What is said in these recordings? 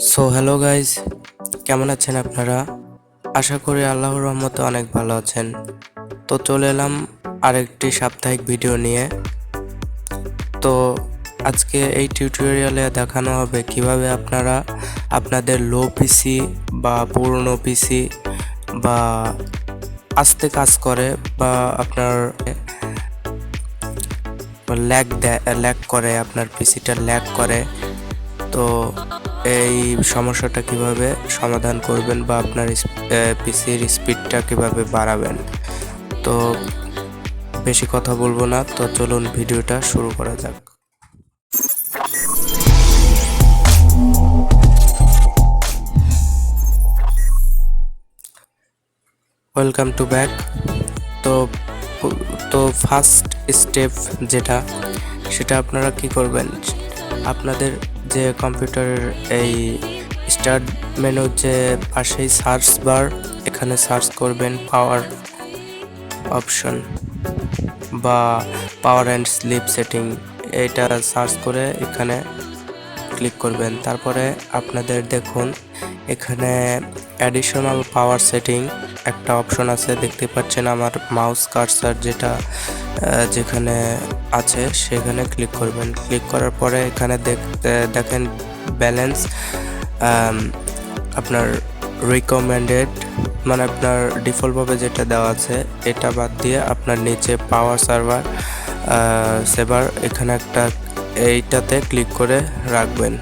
So hello guys, কেমন আছেন আপনারা? আশা করি আল্লাহর রহমতে অনেক ভালো আছেন। তো চলে এলাম আরেকটি সাপ্তাহিক ভিডিও নিয়ে। তো আজকে এই টিউটোরিয়ালে দেখানো হবে কিভাবে আপনারা আপনাদের লো পিসি বা পুরনো পিসি বা আস্তে কাজ করে বা আপনার ল্যাগ করে, আপনার পিসিটা ল্যাগ করে, তো এই সমস্যাটা কিভাবে সমাধান করবেন বা আপনার পিসির স্পিডটা কিভাবে বাড়াবেন। তো বেশি কথা বলবো না, তো চলুন ভিডিওটা শুরু করা যাক। Welcome to back. তো তো ফার্স্ট স্টেপ যেটা, সেটা আপনারা কি করবেন, আপনাদের যে কম্পিউটারের এই স্টার্ট মেনুর যে পাশেই সার্চ বার, এখানে সার্চ করবেন পাওয়ার অপশন বা পাওয়ার অ্যান্ড স্লিপ সেটিং, এটা সার্চ করে এখানে ক্লিক করবেন। তারপরে আপনাদের দেখুন এখানে অ্যাডিশনাল পাওয়ার সেটিং একটা অপশন আছে, দেখতে পাচ্ছেন আমার মাউস কার্সার যেটা যেখানে আছে সেখানে ক্লিক করবেন। ক্লিক করার পরে এখানে দেখেন ব্যালেন্স, আপনার রিকমেন্ডেড মানে আপনার ডিফল্টভাবে যেটা দেওয়া আছে এটা বাদ দিয়ে আপনার নিচে পাওয়ার সেভার এখানে একটা, এইটাতে ক্লিক করে রাখবেন।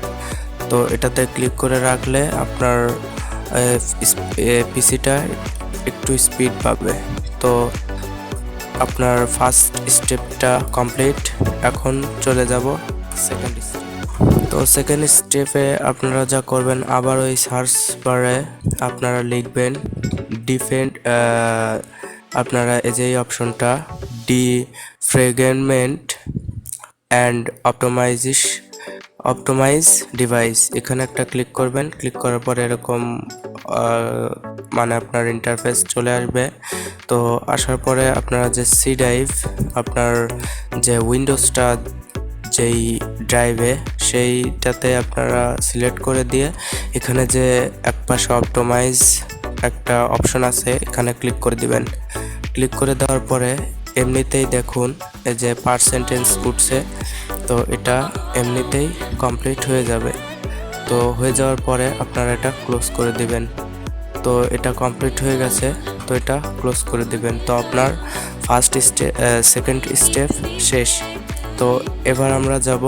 তো এটাতে ক্লিক করে রাখলে আপনার পিসিটা একটু স্পিড পাবে। তো আপনার ফার্স্ট স্টেপটা কমপ্লিট। এখন চলে যাব সেকেন্ড স্টেপ। তো সেকেন্ড স্টেপে আপনারা যা করবেন, আবার ওই সার্চ বারে আপনারা লিখবেন ডিফেন্ড, আপনারা এই যে অপশনটা ডিফ্রেগমেন্ট অ্যান্ড অপটোমাইজ ডিভাইস, এখানে একটা ক্লিক করবেন। ক্লিক করার পরে এরকম মানে আপনার ইন্টারফেস চলে আসবে। তো আসার পরে আপনারা যে সি ড্রাইভ, আপনার যে উইন্ডোজটা যেই ড্রাইভে, সেইটাতে আপনারা সিলেক্ট করে দিয়ে এখানে যে একপাশে অপটোমাইজ একটা অপশন আছে, এখানে ক্লিক করে দিবেন। ক্লিক করে দেওয়ার পরে এমনিতেই দেখুন এই যে পার্সেন্টেজ উঠছে, তো এটা এমনিতেই কমপ্লিট হয়ে যাবে। তো হয়ে যাওয়ার পরে আপনারা এটা ক্লোজ করে দিবেন। তো এটা কমপ্লিট হয়ে গেছে, তো এটা ক্লোজ করে দিবেন। তো আপনার সেকেন্ড স্টেপ শেষ। তো এবার আমরা যাব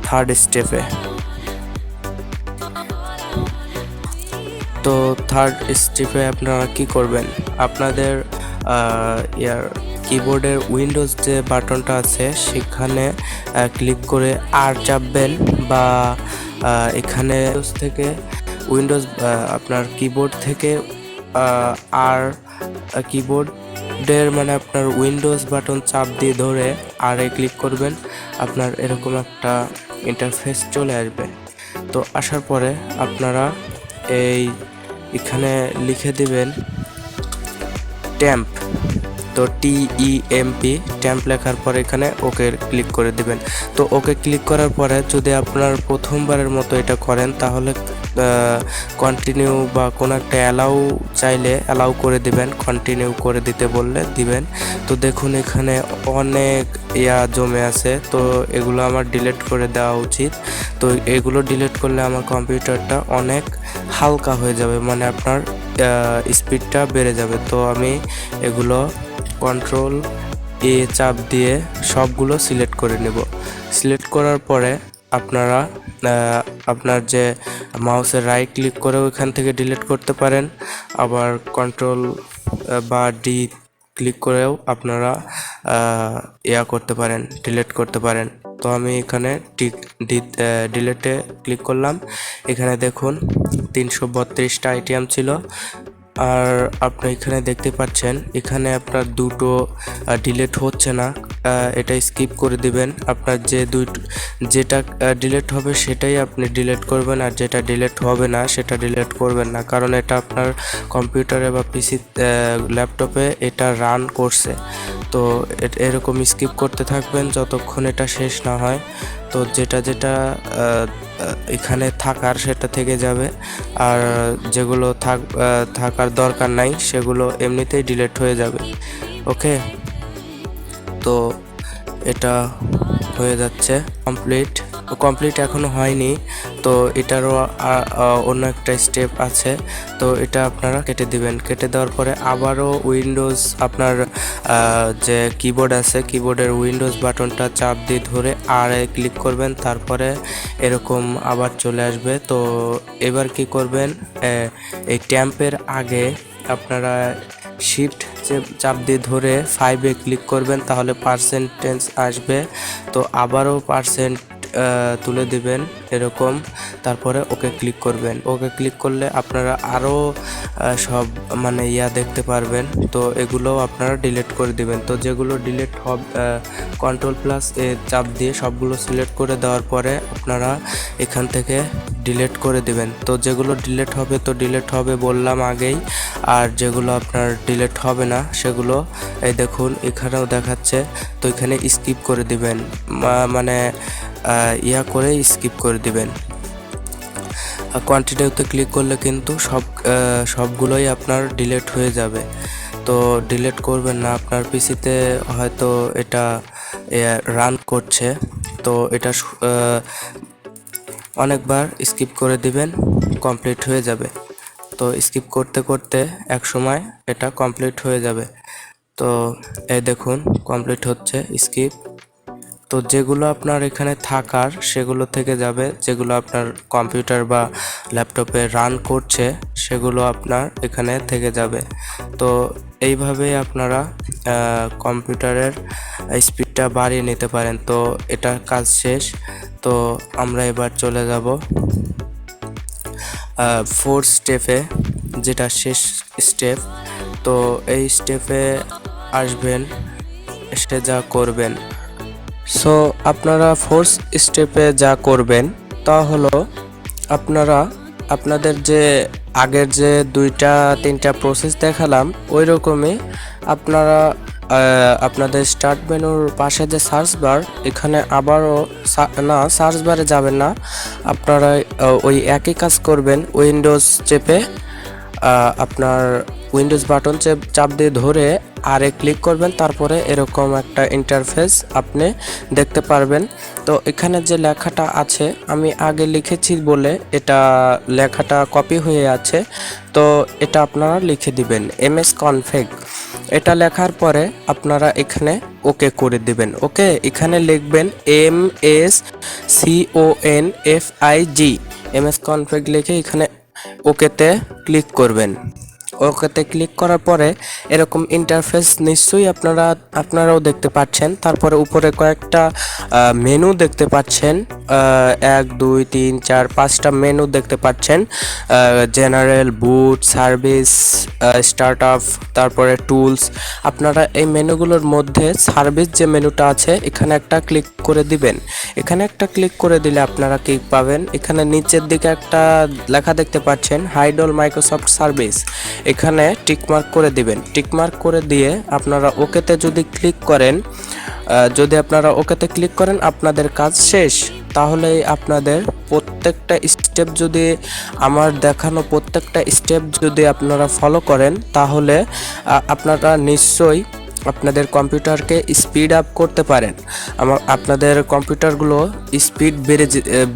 থার্ড স্টেপে। তো থার্ড স্টেপে আপনারা কি করবেন, আপনাদের কিবোর্ডের উইন্ডোজ যে বাটনটা আছে সেখানে ক্লিক করে আর চাপবেন, বা এখানে থেকে উইন্ডোজ আপনার কিবোর্ড থেকে আর কিবোর্ডের মানে আপনার উইন্ডোজ বাটন চাপ দিয়ে ধরে আর ক্লিক করবেন, আপনার এরকম একটা ইন্টারফেস চলে আসবে। তো আসার পরে আপনারা এখানে লিখে দিবেন ট্যাম্প। তো TEMP ট্যাম্প লেখার পরে এখানে ওকে ক্লিক করে দিবেন। তো ওকে ক্লিক করার পরে যদি আপনার প্রথমবারের মতো এটা করেন, তাহলে কন্টিনিউ বা কোনো একটা চাইলে অ্যালাউ করে দিবেন, কন্টিনিউ করে দিতে বললে দিবেন। তো দেখুন এখানে অনেক জমে আছে, তো এগুলো আমার ডিলিট করে দেওয়া উচিত। তো এগুলো ডিলিট করলে আমার কম্পিউটারটা অনেক হালকা হয়ে যাবে, মানে আপনার স্পিডটা বেড়ে যাবে। তো আমি এগুলো কন্ট্রোল চাপ দিয়ে সবগুলো সিলেক্ট করে নেব। সিলেক্ট করার পরে আপনারা আপনার যে মাউসের রাইট ক্লিক করে ওইখান থেকে ডিলিট করতে পারেন, আবার কন্ট্রোল বা ডি ক্লিক করেও আপনারা করতে পারেন, ডিলিট করতে পারেন। তো আমি এখানে ডিলেটে ক্লিক করলাম। এখানে দেখুন 332টা আইটেম ছিল, আর আপনি এখানে দেখতে পাচ্ছেন এখানে আপনার দুটো ডিলিট হচ্ছে না, এটা স্কিপ করে দিবেন। আপনার যেটা ডিলিট হবে সেটাই আপনি ডিলিট করবেন, আর যেটা ডিলিট হবে না সেটা ডিলিট করবেন না, কারণ এটা আপনার কম্পিউটারে বা পিসি ল্যাপটপে এটা রান করছে। তো এরকম স্কিপ করতে থাকবেন যতক্ষণ এটা শেষ না হয়। তো যেটা এখানে থাকার সেটা থেকে যাবে, আর যেগুলো থাকার দরকার নাই সেগুলো এমনিতেই ডিলিট হয়ে যাবে। ওকে, তো এটা হয়ে যাচ্ছে কমপ্লিট এখনো হয়নি, তো এটারও অন্য একটা স্টেপ আছে। তো এটা আপনারা কেটে দিবেন। কেটে দেওয়ার পরে আবারও উইন্ডোজ আপনার যে কিবোর্ড আছে, কিবোর্ডের উইন্ডোজ বাটনটা চাপ দিয়ে ধরে আর ক্লিক করবেন, তারপরে এরকম আবার চলে আসবে। তো এবার কি করবেন, এই ট্যাম্পের আগে আপনারা শিফট চাপ দিয়ে ধরে 5-এ ক্লিক করবেন, তাহলে পার্সেন্টেজ আসবে। তো আবারও পার্সেন্ট তুলে দিবেন এরকম, তারপরে ওকে ক্লিক করবেন। ওকে ক্লিক করলে আপনারা আরও সব মানে দেখতে পারবেন। তো এগুলো আপনারা ডিলিট করে দিবেন। তো যেগুলো ডিলিট হবে Ctrl+A চাপ দিয়ে সবগুলো সিলেক্ট করে দেওয়ার পরে আপনারা এখান থেকে ডিলিট করে দিবেন। তো যেগুলো ডিলিট হবে তো ডিলিট হবে বললাম আগেই, আর যেগুলো আপনার ডিলিট হবে না সেগুলো এই দেখুন এখানেও দেখাচ্ছে। তো এখানে স্কিপ করে দিবেন, মানে করে স্কিপ করে দিবেন। কন্টিনিউতে ক্লিক করলে কিন্তু সবগুলোই আপনার ডিলিট হয়ে যাবে। তো ডিলিট করবেন না, আপনার পিসিতে হয়তো এটা রান করছে, তো এটা অনেকবার স্কিপ করে দিবেন, কমপ্লিট হয়ে যাবে। তো স্কিপ করতে করতে এক সময় এটা কমপ্লিট হয়ে যাবে। তো এই দেখুন কমপ্লিট হচ্ছে স্কিপ। তো যেগুলো আপনার এখানে থাকার সেগুলো থেকে যাবে, যেগুলো আপনার কম্পিউটার বা ল্যাপটপে রান করছে সেগুলো আপনার এখানে থেকে যাবে। তো এইভাবে আপনারা কম্পিউটারের স্পিডটা বাড়িয়ে নিতে পারেন। তো এটা কাজ শেষ। তো আমরা এবার চলে যাব 4 স্টেপে, যেটা শেষ স্টেপ। তো এই স্টেপে আসবেন, এসে যা করবেন, সো আপনারা 4th স্টেপে যা করবেন তা হলো আপনারা আপনাদের যে আগের যে 2-3টা প্রসেস দেখালাম ওই রকমই আপনারা আপনাদের স্টার্ট মেনুর পাশে যে সার্চ বার, এখানে আবারও সার্চ বারে যাবেন না, আপনারা ওই একই কাজ করবেন। উইন্ডোজ চেপে আপনার উইন্ডোজ বাটন চাপ দিয়ে ধরে আরে ক্লিক করবেন, তারপরে এরকম একটা ইন্টারফেস আপনি দেখতে পারবেন। তো এখানে যে লেখাটা আছে আমি আগে লিখেছি বলে এটা লেখাটা কপি হয়ে আছে, তো এটা আপনারা লিখে দিবেন ms config। এটা লেখার পরে আপনারা এখানে ওকে করে দিবেন। ওকে, এখানে লিখবেন ms config লিখে এখানে ওকেতে ক্লিক করবেন। ওকেতে ক্লিক করার পরে এরকম ইন্টারফেস নিশ্চয়ই আপনারাও দেখতে পাচ্ছেন। তারপরে উপরে কয়েকটা মেনু দেখতে পাচ্ছেন, 1 2 3 4 5টা মেনু দেখতে পাচ্ছেন, জেনারেল, বুট, সার্ভিস, স্টার্টআপ, তারপরে টুলস। আপনারা এই মেনুগুলোর মধ্যে সার্ভিস যে মেনুটা আছে এখানে একটা ক্লিক করে দিবেন। এখানে একটা ক্লিক করে দিলে আপনারা কি পাবেন, এখানে নিচের দিকে একটা লেখা দেখতে পাচ্ছেন হাইড অল মাইক্রোসফট সার্ভিস, এখানে টিকমার্ক করে দিবেন। টিকমার্ক করে দিয়ে আপনারা ওকেতে যদি ক্লিক করেন, আপনাদের কাজ শেষ। তাহলে আপনাদের প্রত্যেকটা স্টেপ যদি আমার দেখানো প্রত্যেকটা স্টেপ যদি আপনারা ফলো করেন, তাহলে আপনারা নিশ্চয়ই আপনাদের কম্পিউটারকে স্পিড আপ করতে পারেন। আপনাদের কম্পিউটারগুলো স্পিড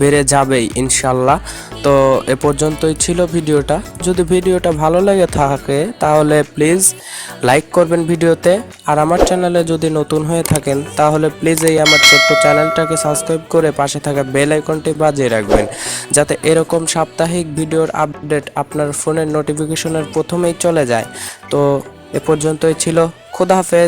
বেড়ে যাবেই ইনশাল্লাহ। তো এ পর্যন্তই ছিল ভিডিওটা। যদি ভিডিওটা ভালো লাগে থাকে তাহলে প্লিজ লাইক করবেন ভিডিওতে, আর আমার চ্যানেলে যদি নতুন হয়ে থাকেন তাহলে প্লিজ এই আমার ছোট্ট চ্যানেলটাকে সাবস্ক্রাইব করে পাশে থাকা বেল আইকনটি বাজিয়ে রাখবেন, যাতে এরকম সাপ্তাহিক ভিডিওর আপডেট আপনার ফোনের নোটিফিকেশনের প্রথমেই চলে যায়। তো এ পর্যন্তই ছিল। খোদা হাফেজ।